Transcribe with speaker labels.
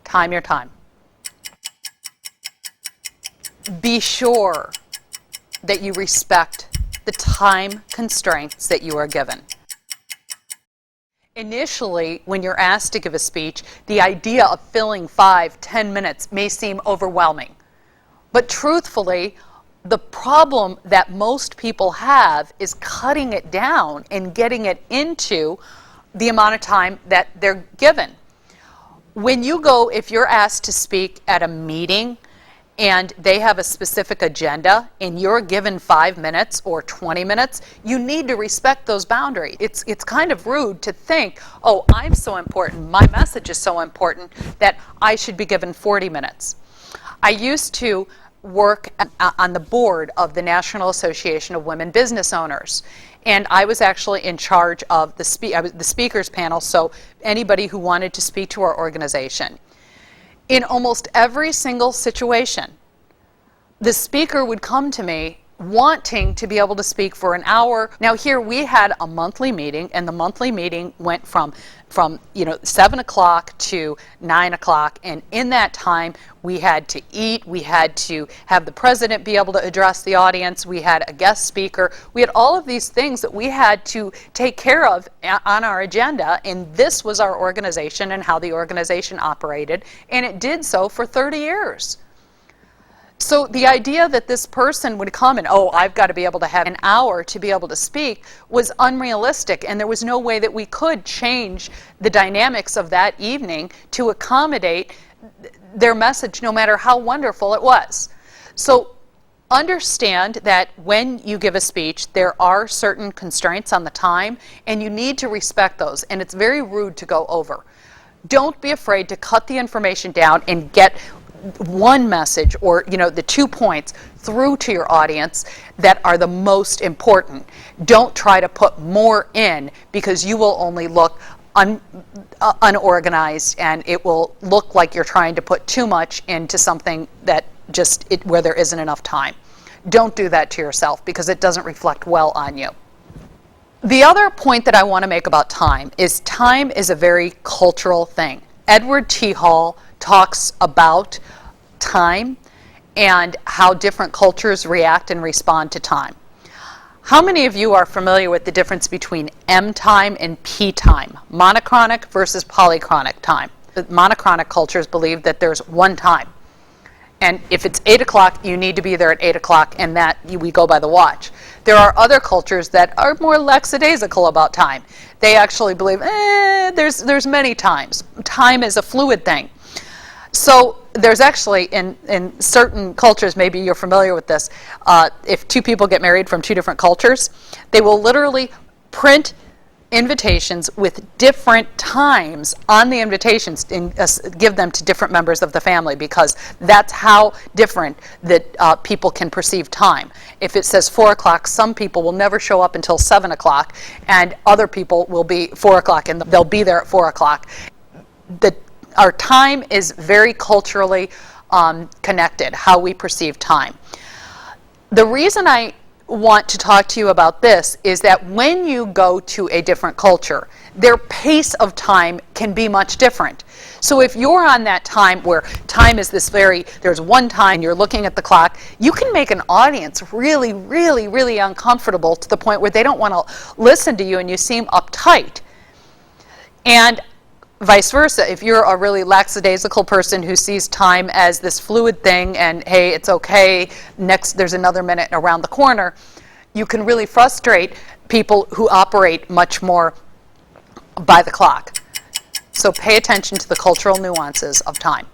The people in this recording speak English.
Speaker 1: time your time. Be sure that you respect the time constraints that you are given. Initially, when you're asked to give a speech, the idea of filling 5-10 minutes may seem overwhelming. But truthfully, the problem that most people have is cutting it down and getting it into the amount of time that they're given. When you go, if you're asked to speak at a meeting and they have a specific agenda and you're given 5 minutes or 20 minutes, you need to respect those boundaries. It's kind of rude to think, oh, I'm so important, my message is so important that I should be given 40 minutes. I used to work on the board of the National Association of Women Business Owners. And I was actually in charge of the speakers panel, so anybody who wanted to speak to our organization. In almost every single situation, the speaker would come to me wanting to be able to speak for an hour. Now here we had a monthly meeting, and the monthly meeting went from 7 o'clock to 9 o'clock, and in that time we had to eat, we had to have the president be able to address the audience, we had a guest speaker, we had all of these things that we had to take care of on our agenda, and this was our organization and how the organization operated, and it did so for 30 years. So the idea that this person would come and, oh, I've got to be able to have an hour to be able to speak was unrealistic, and there was no way that we could change the dynamics of that evening to accommodate their message, no matter how wonderful it was. So understand that when you give a speech, there are certain constraints on the time, and you need to respect those, and it's very rude to go over. Don't be afraid to cut the information down and get one message or the 2 points through to your audience that are the most important. Don't try to put more in, because you will only look unorganized, and it will look like you're trying to put too much into something that where there isn't enough time. Don't do that to yourself, because it doesn't reflect well on you. The other point that I want to make about time is a very cultural thing. Edward T. Hall talks about time and how different cultures react and respond to time. How many of you are familiar with the difference between M time and P time, monochronic versus polychronic time? Monochronic cultures believe that there's one time, and if it's 8 o'clock, you need to be there at 8 o'clock, and that we go by the watch. There are other cultures that are more lackadaisical about time. They actually believe, there's many times. Time is a fluid thing. So there's actually, in certain cultures, maybe you're familiar with this, if two people get married from two different cultures, they will literally print invitations with different times on the invitations and give them to different members of the family, because that's how different that people can perceive time. If it says 4 o'clock, some people will never show up until 7 o'clock, and other people will be 4 o'clock and they'll be there at 4 o'clock. Our time is very culturally connected, how we perceive time. The reason I want to talk to you about this is that when you go to a different culture, their pace of time can be much different. So if you're on that time where time is there's one time and you're looking at the clock, you can make an audience really, really, really uncomfortable to the point where they don't want to listen to you and you seem uptight. And vice versa, if you're a really lackadaisical person who sees time as this fluid thing and, hey, it's okay, next there's another minute around the corner, you can really frustrate people who operate much more by the clock. So pay attention to the cultural nuances of time.